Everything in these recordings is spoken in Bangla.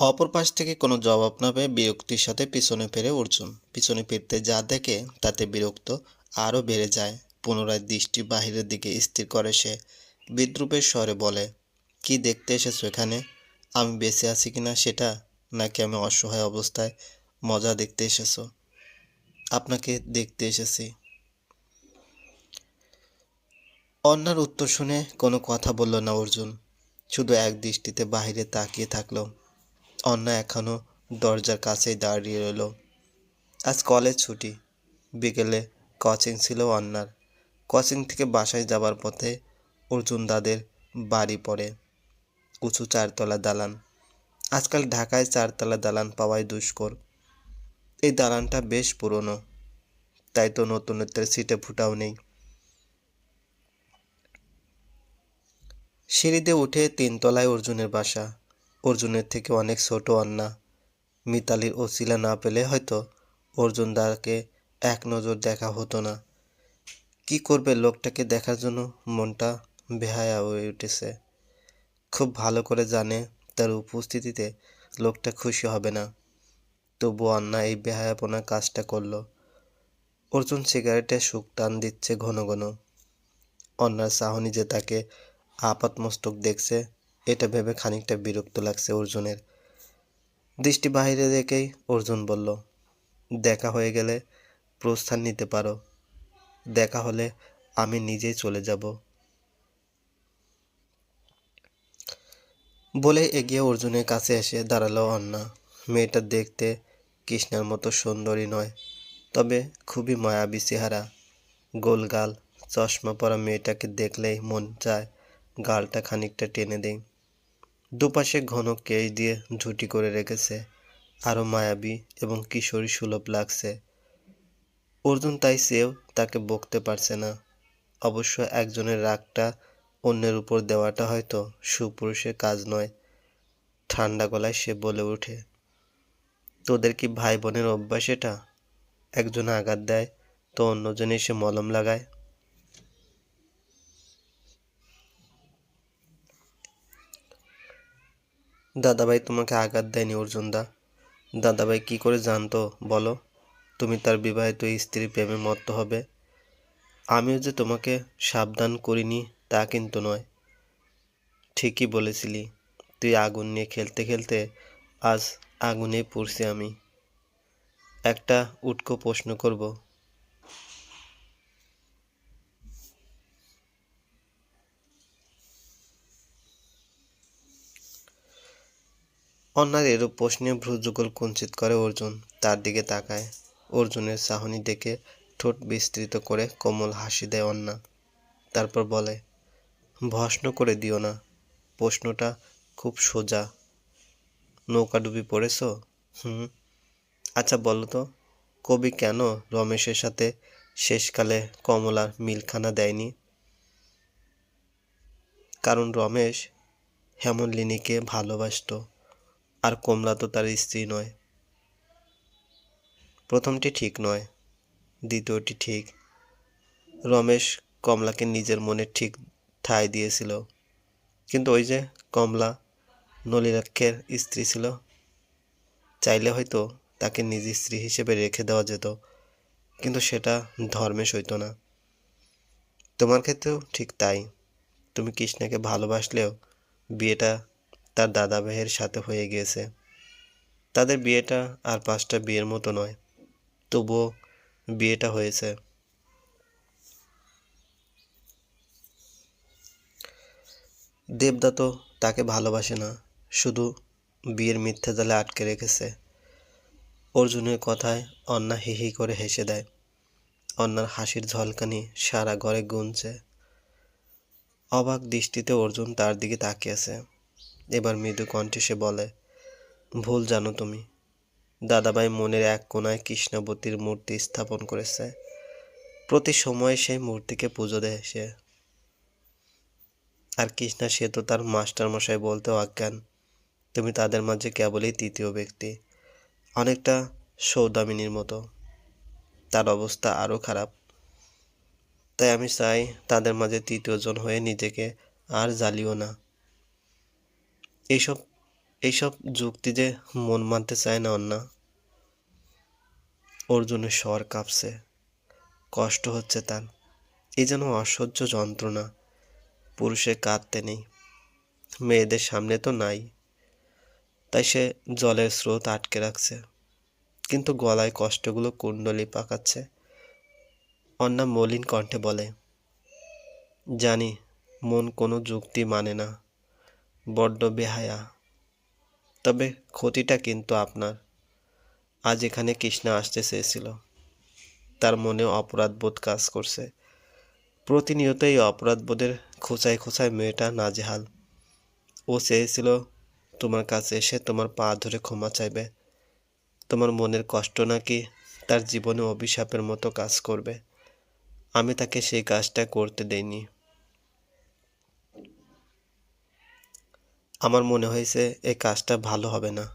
অপর পাশ থেকে কোনো জবাব না পেয়ে বিরক্তির সাথে পিছনে ফিরে অর্জুন। পিছনে ফিরতে যা দেখে তাতে বিরক্ত আরও বেড়ে যায়। পুনরায় দৃষ্টি বাহিরের দিকে স্থির করে সে বিদ্রূপের স্বরে বলে, কি দেখতে এসেছো এখানে? আমি বেঁচে আছি কিনা সেটা, নাকি আমি অসহায় অবস্থায় মজা দেখতে এসেছো? আপনাকে দেখতে এসেছি। অন্যার উত্তর শুনে কোনো কথা বলল না অর্জুন, শুধু এক দৃষ্টিতে বাহিরে তাকিয়ে থাকলো। অন্না এখনো দরজার কাছেই দাঁড়িয়ে রইল। আজ কলেজ ছুটি। বিকেলে কোচিং ছিল অন্নার। কোচিং থেকে বাসায় যাবার পথে অর্জুন দাদের বাড়ি পড়ে। উঁচু চারতলা দালান। আজকাল ঢাকায় চারতলা দালান পাওয়াই দুষ্কর। এই দালানটা বেশ পুরনো, তাই তো নতুনত্বের ছিটে ফুটাও নেই। সিঁড়িতে উঠে তিনতলায় অর্জুনের বাসা। অর্জুনের থেকে অনেক ছোট অন্না। মিতালির অছিলা না পেলে হয়তো অর্জুন দাকে এক নজর দেখা হতো না। কি করবে লোকটাকে দেখার জন্য মনটা বেহায়া হয়ে উঠেছে। খুব ভালো করে জানে তার উপস্থিতিতে লোকটা খুশি হবে না, তবু অন্না এই বেহায়াপনা কাজটা করলো। অর্জুন সিগারেটে শুক টান দিচ্ছে ঘন ঘন। অন্যার চাহনি যে তাকে আপাতমস্তক দেখছে, এটা ভেবে খানিকটা বিরক্ত লাগছে অর্জুনের। দৃষ্টি বাহিরে রেখেই অর্জুন বলল, দেখা হয়ে গেলে প্রস্থান নিতে পারো। দেখা হলে আমি নিজেই চলে যাব। বলে এগিয়ে অর্জুনের কাছে এসে দাঁড়ালো অন্না। মেয়েটা দেখতে কৃষ্ণার মতো সুন্দরী নয়, তবে খুবই মায়াবী চেহারা। গোলগাল, চশমা পরা মেয়েটাকে দেখলেই মন চায় গালটা খানিকটা টেনে দেই। দুপাশে ঘন কেশ দিয়ে ঝুঁটি করে রেখেছে, আরও মায়াবী এবং কিশোরী সুলভ লাগছে। অর্জুন তাই চেয়েও তাকে বকতে পারছে না। অবশ্য একজনের রাগটা অন্যের উপর দেওয়াটা হয়তো সুপুরুষের কাজ নয়। ঠান্ডা গলায় সে বলে ওঠে, তোদের কি ভাই বোনের অভ্যাস এটা? একজন আঘাত দেয় তো অন্যজন এসে মলম লাগায়। দাদাভাই তোমাকে আঘাত দেয়নি অর্জুনদা। দাদাভাই কি করে জানতো বলো তুমি তার বিবাহিত স্ত্রী প্রেমে মত্ত হবে? আমিও যে তোমাকে সাবধান করিনি তা কিন্তু নয়। ঠিকই বলেছিলি, তুই আগুন নিয়ে খেলতে খেলতে আজ আগুনেই পড়ছি আমি। একটা উটকো প্রশ্ন করব। অন্যার এরূপ প্রশ্নে ভ্রুযুগল কুঞ্চিত করে অর্জুন তার দিকে তাকায়। অর্জুনের চাহনি দেখে ঠোঁট বিস্তৃত করে কোমল হাসি দেয় অন্না। তারপর বলে, ভস্ম করে দিও না, প্রশ্নটা খুব সোজা। নৌকাডুবি পড়েছ? হুম। আচ্ছা বলো তো, কবি কেন রমেশের সাথে শেষকালে কমলার মিলখানা দেয়নি? কারণ রমেশ হেমনলিনীকে ভালোবাসত, আর কমলা তো তার স্ত্রী নয়। প্রথমটি ঠিক নয়, দ্বিতীয়টি ঠিক। রমেশ কমলাকে নিজের মনে ঠিক ঠাঁই দিয়েছিল, কিন্তু ওই যে কমলা নলিনাক্ষের স্ত্রী ছিল, চাইলে হয়তো তাকে নিজ স্ত্রী হিসেবে রেখে দেওয়া যেত, কিন্তু সেটা ধর্মে সইত না। তোমার ক্ষেত্রেও ঠিক তাই। তুমি কৃষ্ণাকে ভালোবাসলেও বিয়েটা তার দাদা ভাইয়ের সাথে হয়ে গিয়েছে। তাদের বিয়েটা আর 5টা বিয়ের মতো নয়, তবুও বিয়েটা হয়েছে। দেবদা তো তাকে ভালোবাসে না, শুধু বিয়ের মিথ্যা জালে আটকে রেখেছে। অর্জুনের কথায় অন্না হি হি করে হেসে দেয়। অন্নার হাসির ঝলকানি সারা ঘরে গুনছে। অবাক দৃষ্টিতে অর্জুন তার দিকে তাকিয়ে আছে। এবার মৃদু কণ্ঠে সে বলে, ভুল জানো তুমি। দাদাভাই মনের এক কোণায় কৃষ্ণাবতীর মূর্তি স্থাপন করেছে। প্রতি সময়ে সেই মূর্তিকে পুজো দেয় সে। আর কৃষ্ণা সে তো তার মাস্টারমশাই বলতেও অজ্ঞান। তুমি তাদের মাঝে কেবলই তৃতীয় ব্যক্তি, অনেকটা সৌদামিনীর মতো। তার অবস্থা আরও খারাপ। তাই আমি চাই তাদের মাঝে তৃতীয়জন হয়ে নিজেকে আর জ্বালিও না। এইসব এইসব যুক্তি যে মন মানতে চায় না অন্না। অর্জুনের স্বর কাঁপছে, কষ্ট হচ্ছে তার। এই যেন অসহ্য যন্ত্রণা। পুরুষের কাঁদতে নেই, মেয়েদের সামনে তো নাই, তাই সে জলের স্রোত আটকে রাখছে, কিন্তু গলায় কষ্টগুলো কুণ্ডলি পাকাচ্ছে। অন্না মলিন কণ্ঠে বলে, জানি মন কোনো যুক্তি মানে না, বড্ড বেহায়া, তবে ক্ষতিটা কিন্তু আপনার। আজ এখানে কৃষ্ণা আসতে চেয়েছিল, তার মনে অপরাধবোধ কাজ করছে। প্রতিনিয়ত এই অপরাধবোধের খোঁচায় খোঁচায় মেয়েটা নাজেহাল। ও চেয়েছিল তোমার কাছে এসে তোমার পা ধরে ক্ষমা চাইবে। তোমার মনের কষ্ট নাকি তার জীবনে অভিশাপের মতো কাজ করবে। আমি তাকে সেই কাজটা করতে দেইনি। আমার মনে হয়েছে এই কাজটা ভালো হবে না,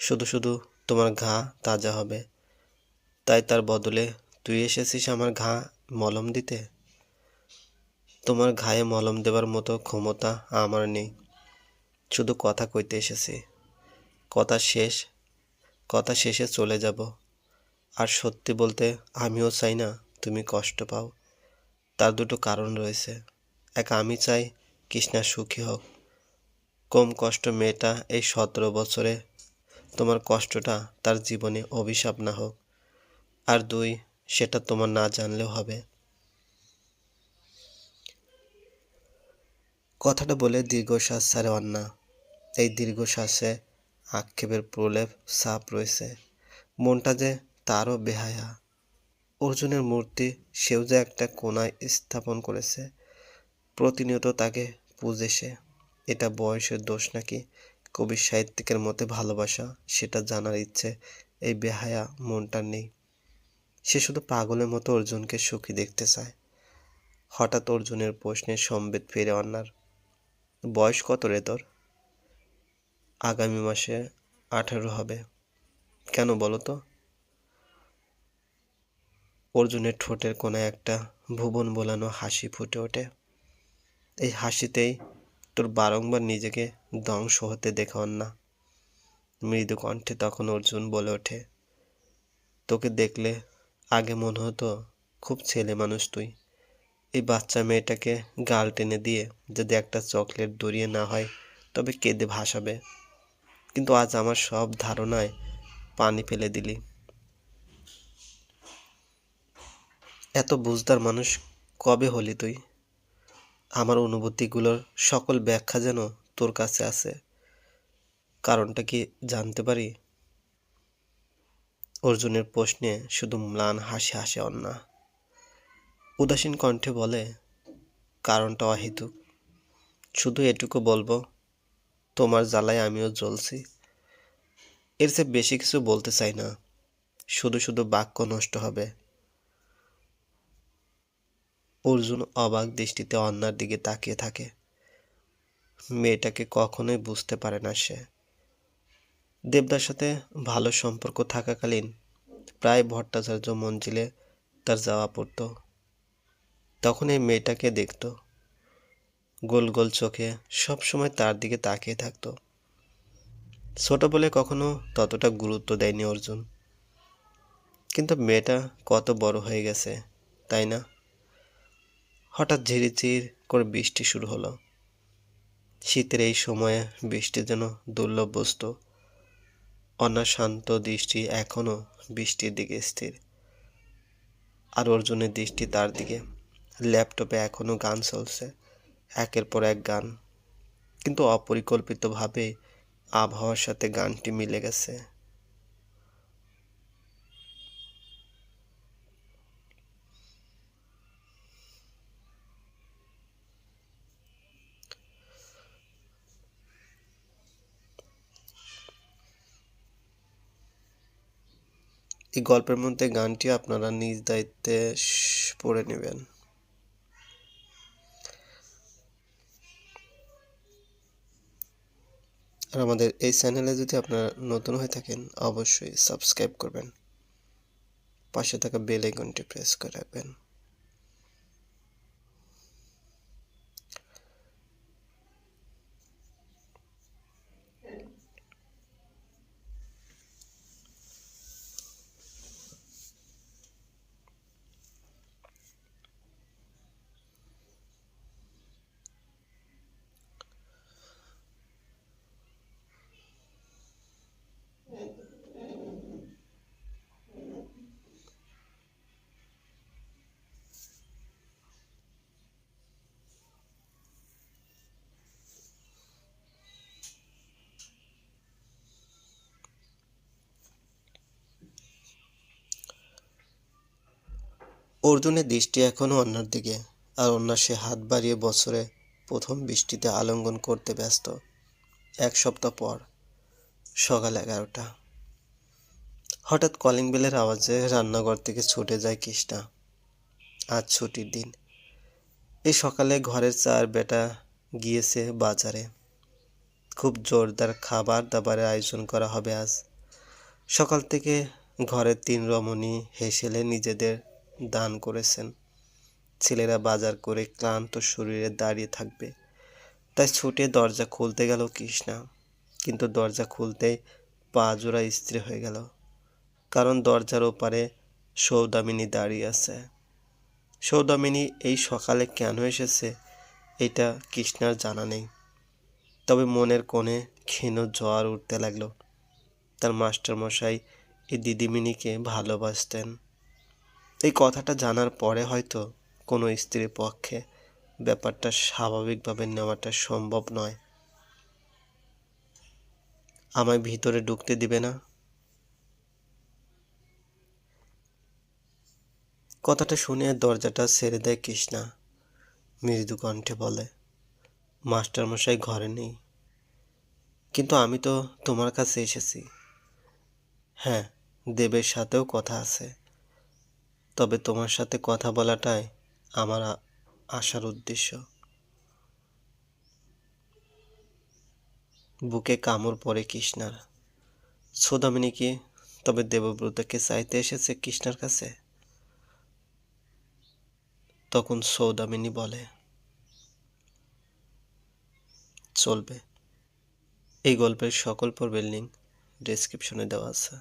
শুধু শুধু তোমার ঘা তাজা হবে। তাই তার বদলে তুই এসেছিস আমার ঘা মলম দিতে। তোমার ঘায়ে মলম দেবার মতো ক্ষমতা আমার নেই, শুধু কথা কইতে এসেছি। কথা শেষ, কথা শেষে চলে যাব। আর সত্যি বলতে আমিও চাই না তুমি কষ্ট পাও। তার দুটো কারণ রয়েছে। এক, আমি চাই কৃষ্ণা সুখী হোক, কম কষ্ট মেয়েটা এই 17 বছরে তোমার কষ্টটা তার জীবনে অভিশাপ না হোক। আর দুই, সেটা তোমার না জানলেও হবে। কথাটা বলে দীর্ঘশ্বাস ছাড়ে অন্না। এই দীর্ঘশ্বাসে আক্ষেপের প্রলেপ ছাপ রয়েছে। মনটা যে তারও বেহায়া। অর্জুনের মূর্তি সেও যে একটা কোণায় স্থাপন করেছে, প্রতিনিয়ত তাকে পূজে সে। এটা বয়সের দোষ নাকি কবি সাহিত্যিকের মতে ভালোবাসা, সেটা জানার ইচ্ছে এই বেহায়া মনটার নেই। সে শুধু পাগলের মতো অর্জুনকে সুখী দেখতে চায়। হঠাৎ অর্জুনের প্রশ্নে সম্বিত ফিরে অন্নার। বয়স কত রে তোর? আগামী মাসে 18 হবে। কেন বলো তো? অর্জুনের ঠোঁটের কোণায় একটা ভুবন বোলানো হাসি ফুটে ওঠে। এই হাসিতেই তোর বারংবার নিজেকে ধ্বংস হতে দেখে অন্না। মৃদু কণ্ঠে তখন অর্জুন বলে ওঠে, তোকে দেখলে আগে মনে হতো খুব ছেলে মানুষ তুই। এই বাচ্চা মেয়েটাকে গাল টেনে দিয়ে যদি একটা চকলেট দড়িয়ে না হয় তবে কেঁদে ভাসাবে, কিন্তু আজ আমার সব ধারণায় পানি ফেলে দিলি। এত বুঝদার মানুষ কবে হলি তুই? আমার অনুভূতিগুলোর সকল ব্যাখ্যা যেন তোর কাছে আছে, কারণটা কি জানতে পারি? অর্জুনের প্রশ্নে শুধু ম্লান হাসি হাসে অন্না। উদাসীন কণ্ঠে বলে, কারণটা অহেতুক। শুধু এটুকু বলবো, তোমার জ্বালায় আমিও জ্বলছি। এর চেয়ে বেশি কিছু বলতে চাই না, শুধু শুধু বাক্য নষ্ট হবে। অর্জুন অবাক দৃষ্টিতে অন্নার দিকে তাকিয়ে থাকে। মেয়েটাকে কখনোই বুঝতে পারে না সে। দেবদার সাথে ভালো সম্পর্ক থাকাকালীন প্রায় ভট্টাচার্য মঞ্জিলে তার যাওয়া পড়তো। তখন এই মেয়েটাকে দেখত, গোল গোল চোখে সবসময় তার দিকে তাকিয়ে থাকতো। ছোট বলে কখনো ততটা গুরুত্ব দেয়নি অর্জুন, কিন্তু মেয়েটা কত বড় হয়ে গেছে, তাই না? হঠাৎ ঝিরিঝির করে বৃষ্টি শুরু হলো। শীতের এই সময়ে বৃষ্টি যেন দুর্লভ বস্তু। অন্না শান্ত দৃষ্টি এখনো বৃষ্টির দিকে স্থির, আর অর্জুনের দৃষ্টি তার দিকে। ল্যাপটপে এখনো গান চলছে, একের পর এক গান, কিন্তু অপরিকল্পিতভাবে আবহাওয়ার সাথে গানটি মিলে গেছে। এই গল্পের মধ্যে গানটি আপনারা নিজ দায়িত্বে পড়ে নেবেন। আর আমাদের এই চ্যানেলে যদি আপনারা নতুন হয়ে থাকেন অবশ্যই সাবস্ক্রাইব করবেন, পাশে থাকা বেল আইকনটি প্রেস করে রাখবেন। অর্জুনের দৃষ্টি এখনও অন্যার দিকে, আর অন্যা সে হাত বাড়িয়ে বছরে প্রথম বৃষ্টিতে আলিঙ্গন করতে ব্যস্ত। 1 সপ্তাহ পর, সকাল 11টা। হঠাৎ কলিং বেলের আওয়াজে রান্নাঘর থেকে ছুটে যায় কৃষ্ণা। আজ ছুটির দিন। এই সকালে ঘরের চার বেটা গিয়েছে বাজারে। খুব জোরদার খাবার দাবারের আয়োজন করা হবে আজ। সকাল থেকে ঘরের 3 রমণী হেসেলে নিজেদের দান করেছেন। ছেলেরা বাজার করে ক্লান্ত শরীরে দাঁড়িয়ে থাকবে, তাই ছুটে দরজা খুলতে গেল কৃষ্ণা। কিন্তু দরজা খুলতেই পা জোড়া স্থির হয়ে গেল, কারণ দরজার ওপারে সৌদামিনী দাঁড়িয়ে আছে। সৌদামিনী এই সকালে কেন এসেছে এটা কৃষ্ণার জানা নেই, তবে মনের কোণে ক্ষীণ জ্বর উঠতে লাগলো। তার মাস্টারমশাই এই দিদিমণিকে ভালোবাসতেন। এই কথাটা জানার পরে হয়তো কোনো স্ত্রীর পক্ষে ব্যাপারটা স্বাভাবিকভাবে নেওয়াটা সম্ভব নয়। আমায় ভিতরে ঢুকতে দিবে না? কথাটা শুনে দরজাটা ছেড়ে দেয় কৃষ্ণা। মৃদু কণ্ঠে বলে, মাস্টারমশাই ঘরে নেই, কিন্তু আমি তো তোমার কাছে এসেছি। হ্যাঁ, দেবের সাথেও কথা আছে, তবে তোমার সাথে কথা বলাটাই আমার আসার উদ্দেশ্য। বুকে কামড় পড়ে কৃষ্ণার। সৌদামিনী কি তবে দেবব্রতকে চাইতে এসেছে কৃষ্ণার কাছে? তখন সৌদামিনী বলে, চলবে। এই গল্পের সকল পর্বের লিঙ্ক ডেসক্রিপশনে দেওয়া আছে,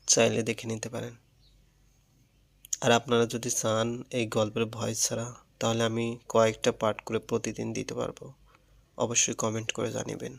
চাইলে দেখে নিতে পারেন। আর আপনারা যদি চান এই গল্পের ভয়েস ছাড়া, তাহলে আমি কয়েকটা পার্ট করে প্রতিদিন দিতে পারবো। অবশ্যই কমেন্ট করে জানিবেন।